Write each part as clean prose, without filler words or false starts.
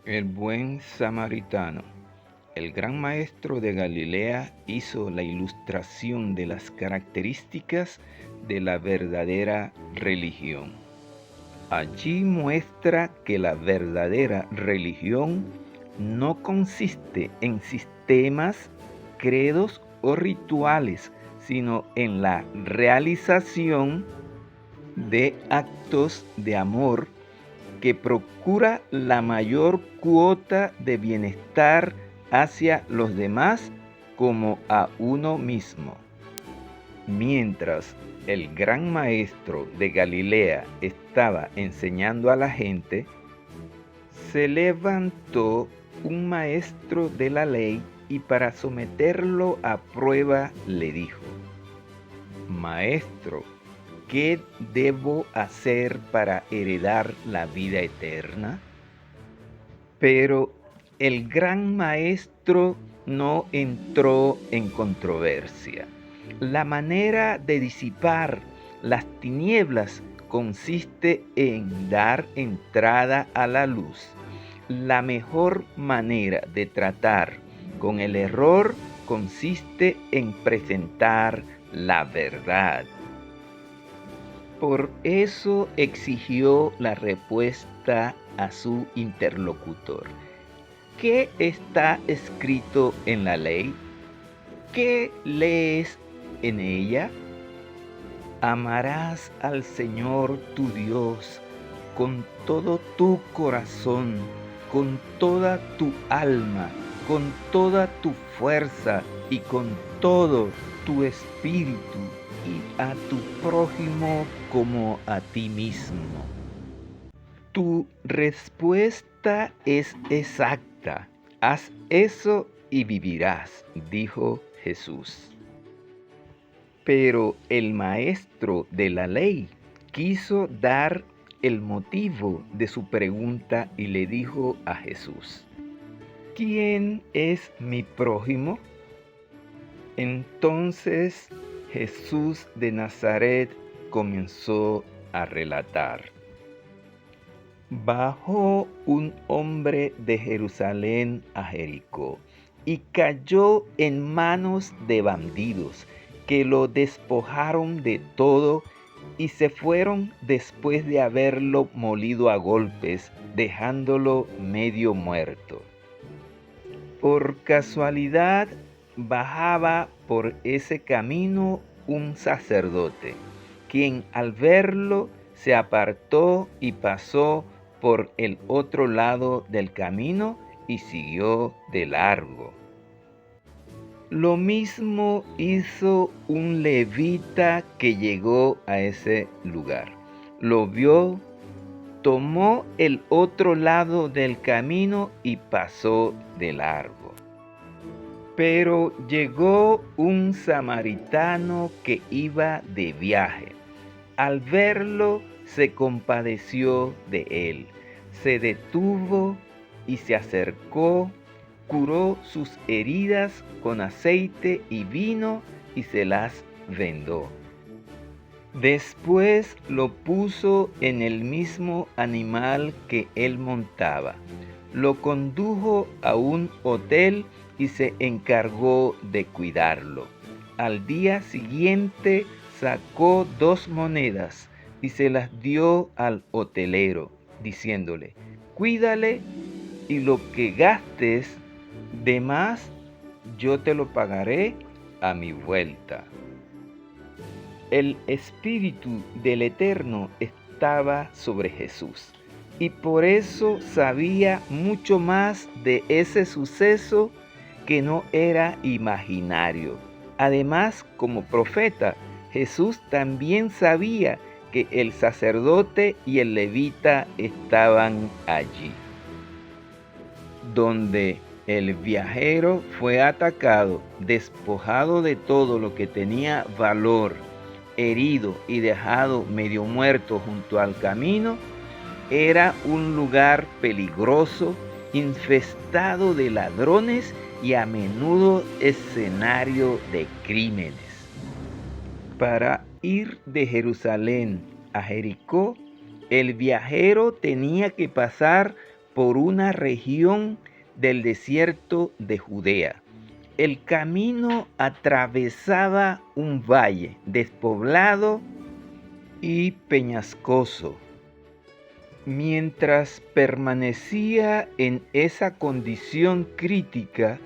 El buen samaritano. El gran maestro de Galilea hizo la ilustración de las características de la verdadera religión. Allí muestra que la verdadera religión no consiste en sistemas, credos o rituales, sino en la realización de actos de amor que procura la mayor cuota de bienestar hacia los demás como a uno mismo. Mientras el gran maestro de Galilea estaba enseñando a la gente, se levantó un maestro de la ley y para someterlo a prueba le dijo: Maestro, ¿qué debo hacer para heredar la vida eterna? Pero el gran maestro no entró en controversia. La manera de disipar las tinieblas consiste en dar entrada a la luz. La mejor manera de tratar con el error consiste en presentar la verdad. Por eso exigió la respuesta a su interlocutor. ¿Qué está escrito en la ley? ¿Qué lees en ella? Amarás al Señor tu Dios con todo tu corazón, con toda tu alma, con toda tu fuerza y con todo tu espíritu, y a tu prójimo como a ti mismo. Tu respuesta es exacta. Haz eso y vivirás, dijo Jesús. Pero el maestro de la ley quiso dar el motivo de su pregunta y le dijo a Jesús: ¿Quién es mi prójimo? Entonces Jesús de Nazaret comenzó a relatar. Bajó un hombre de Jerusalén a Jericó y cayó en manos de bandidos que lo despojaron de todo y se fueron después de haberlo molido a golpes, dejándolo medio muerto. Por casualidad bajaba por ese camino un sacerdote, quien al verlo se apartó y pasó por el otro lado del camino y siguió de largo. Lo mismo hizo un levita que llegó a ese lugar. Lo vio, tomó el otro lado del camino y pasó de largo. Pero llegó un samaritano que iba de viaje. Al verlo, se compadeció de él, se detuvo y se acercó, curó sus heridas con aceite y vino y se las vendó. Después lo puso en el mismo animal que él montaba, lo condujo a un hotel y se encargó de cuidarlo. Al día siguiente sacó 2 monedas y se las dio al hotelero, diciéndole: cuídale y lo que gastes de más, yo te lo pagaré a mi vuelta. El Espíritu del Eterno estaba sobre Jesús y por eso sabía mucho más de ese suceso que no era imaginario. Además, como profeta, Jesús también sabía que el sacerdote y el levita estaban allí. Donde el viajero fue atacado, despojado de todo lo que tenía valor, herido y dejado medio muerto junto al camino, era un lugar peligroso, infestado de ladrones y a menudo escenario de crímenes. Para ir de Jerusalén a Jericó, el viajero tenía que pasar por una región del desierto de Judea. El camino atravesaba un valle despoblado y peñascoso. Mientras permanecía en esa condición crítica,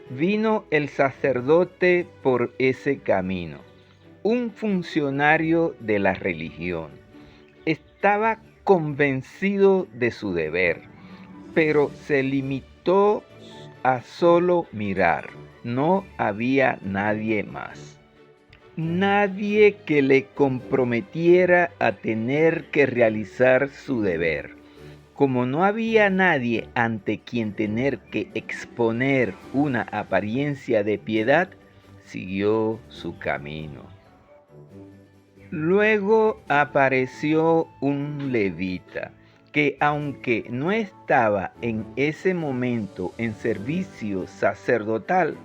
vino el sacerdote por ese camino, un funcionario de la religión. Estaba convencido de su deber, pero se limitó a solo mirar. No había nadie más. Nadie que le comprometiera a tener que realizar su deber. Como no había nadie ante quien tener que exponer una apariencia de piedad, siguió su camino. Luego apareció un levita que, aunque no estaba en ese momento en servicio sacerdotal,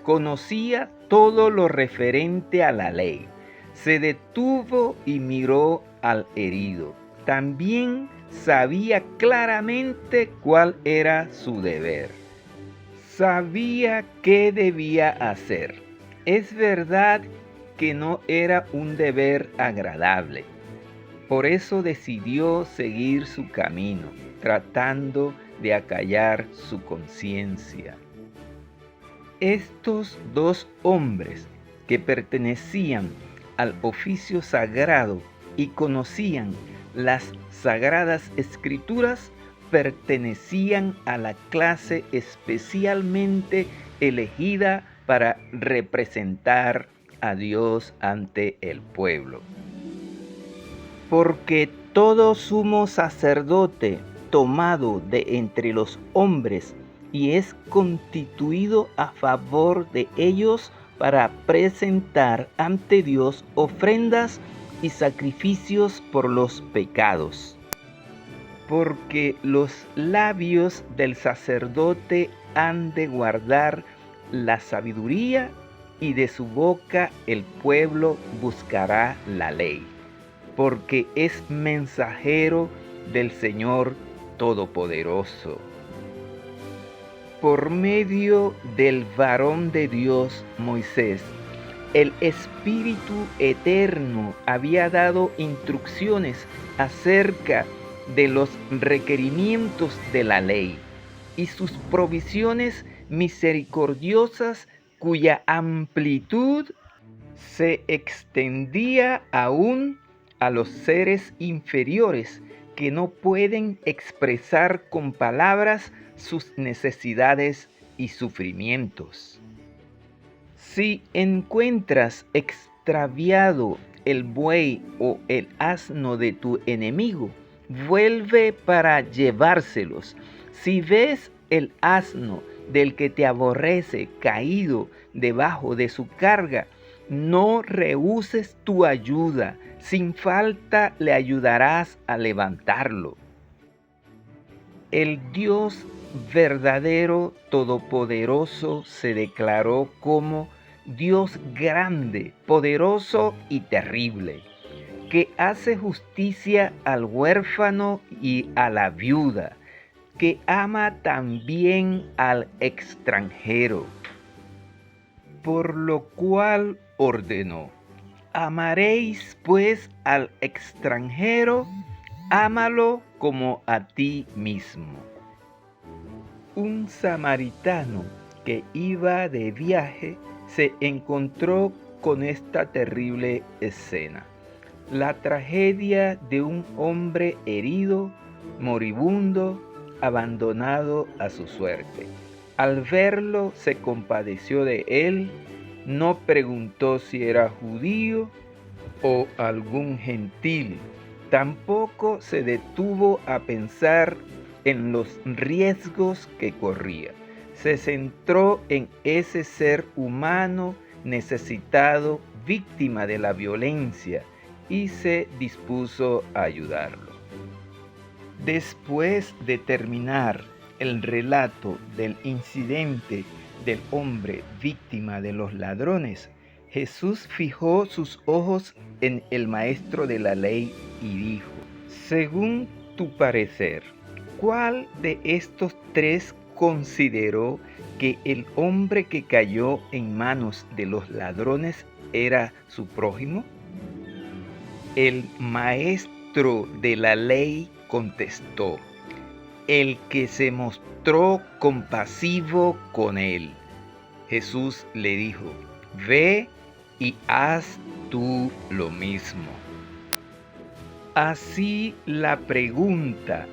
conocía todo lo referente a la ley. Se detuvo y miró al herido. También sabía claramente cuál era su deber. Sabía qué debía hacer. Es verdad que no era un deber agradable. Por eso decidió seguir su camino, tratando de acallar su conciencia. Estos dos hombres que pertenecían al oficio sagrado y conocían las sagradas escrituras pertenecían a la clase especialmente elegida para representar a Dios ante el pueblo. Porque todo sumo sacerdote tomado de entre los hombres y es constituido a favor de ellos para presentar ante Dios ofrendas y sacrificios por los pecados. Porque los labios del sacerdote han de guardar la sabiduría y de su boca el pueblo buscará la ley, porque es mensajero del Señor Todopoderoso. Por medio del varón de Dios, Moisés, el Espíritu Eterno había dado instrucciones acerca de los requerimientos de la ley y sus provisiones misericordiosas cuya amplitud se extendía aún a los seres inferiores que no pueden expresar con palabras sus necesidades y sufrimientos. Si encuentras extraviado el buey o el asno de tu enemigo, vuelve para llevárselos. Si ves el asno del que te aborrece caído debajo de su carga, no rehuses tu ayuda. Sin falta le ayudarás a levantarlo. El Dios verdadero, todopoderoso, se declaró como Dios grande, poderoso y terrible, que hace justicia al huérfano y a la viuda, que ama también al extranjero. Por lo cual ordenó: amaréis pues al extranjero, ámalo como a ti mismo. Un samaritano que iba de viaje se encontró con esta terrible escena: la tragedia de un hombre herido, moribundo, abandonado a su suerte. Al verlo se compadeció de él, no preguntó si era judío o algún gentil. Tampoco se detuvo a pensar en los riesgos que corría. Se centró en ese ser humano necesitado, víctima de la violencia, y se dispuso a ayudarlo. Después de terminar el relato del incidente del hombre víctima de los ladrones, Jesús fijó sus ojos en el maestro de la ley y dijo: según tu parecer, ¿Cuál de estos tres consideró que el hombre que cayó en manos de los ladrones era su prójimo? El maestro de la ley contestó: el que se mostró compasivo con él. Jesús le dijo: ve y haz tú lo mismo. Así la pregunta,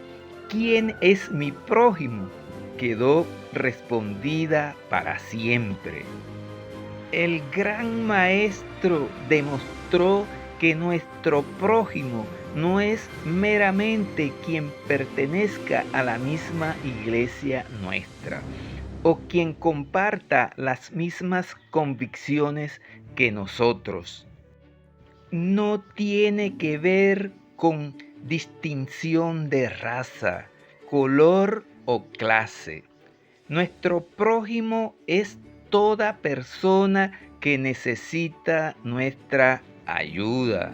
¿quién es mi prójimo?, quedó respondida para siempre. El gran maestro demostró que nuestro prójimo no es meramente quien pertenezca a la misma iglesia nuestra o quien comparta las mismas convicciones que nosotros. No tiene que ver con distinción de raza, color o clase. Nuestro prójimo es toda persona que necesita nuestra ayuda.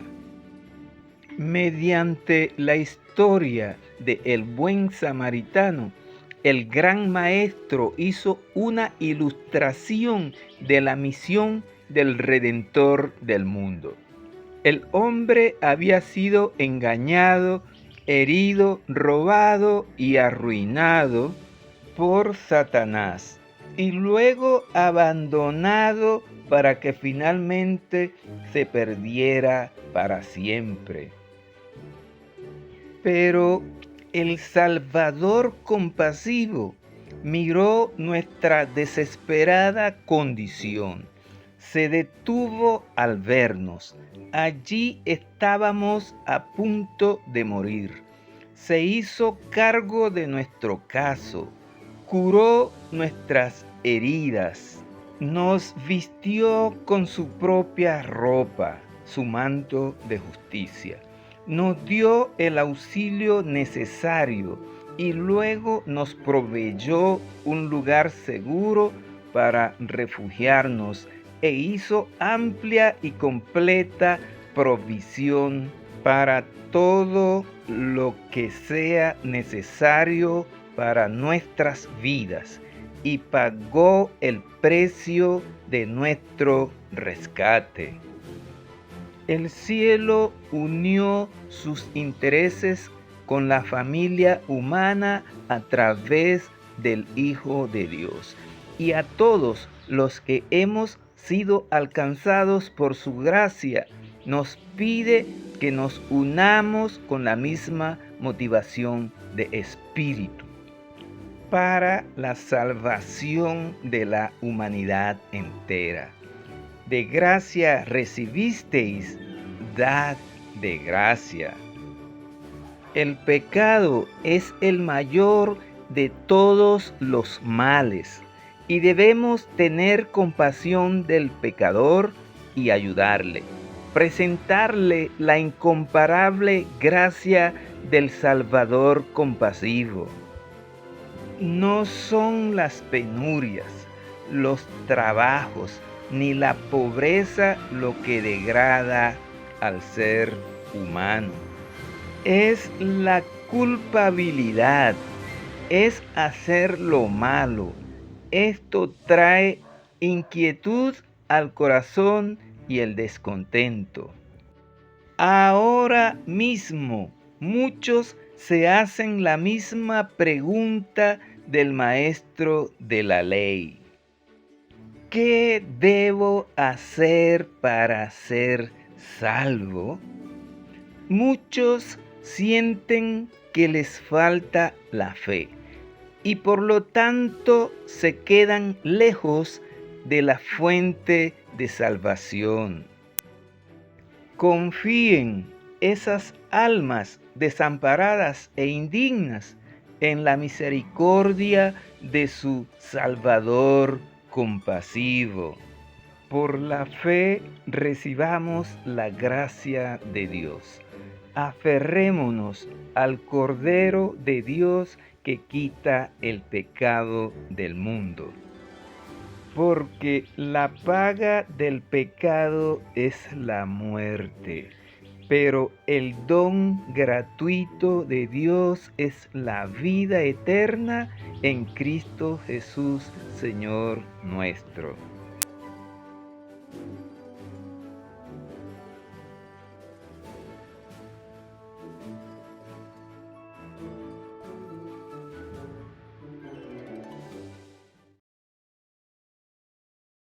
Mediante la historia de El Buen Samaritano, el gran maestro hizo una ilustración de la misión del Redentor del mundo. El hombre había sido engañado, herido, robado y arruinado por Satanás, y luego abandonado para que finalmente se perdiera para siempre. Pero el Salvador compasivo miró nuestra desesperada condición. Se detuvo al vernos. Allí estábamos a punto de morir. Se hizo cargo de nuestro caso, curó nuestras heridas, nos vistió con su propia ropa, su manto de justicia, nos dio el auxilio necesario y luego nos proveyó un lugar seguro para refugiarnos e hizo amplia y completa provisión para todo lo que sea necesario para nuestras vidas y pagó el precio de nuestro rescate. El cielo unió sus intereses con la familia humana a través del Hijo de Dios. Y a todos los que hemos sido alcanzados por su gracia, nos pide que nos unamos con la misma motivación de espíritu para la salvación de la humanidad entera. De gracia recibisteis, dad de gracia. El pecado es el mayor de todos los males y debemos tener compasión del pecador y ayudarle, presentarle la incomparable gracia del Salvador compasivo. No son las penurias, los trabajos, ni la pobreza lo que degrada al ser humano. Es la culpabilidad, es hacer lo malo. Esto trae inquietud al corazón y el descontento. Ahora mismo, muchos se hacen la misma pregunta del maestro de la ley. ¿Qué debo hacer para ser salvo? Muchos sienten que les falta la fe y por lo tanto se quedan lejos de la fuente de salvación. Confíen esas almas desamparadas e indignas en la misericordia de su Salvador compasivo. Por la fe recibamos la gracia de Dios. Aferrémonos al Cordero de Dios que quita el pecado del mundo. Porque la paga del pecado es la muerte, pero el don gratuito de Dios es la vida eterna en Cristo Jesús, Señor nuestro.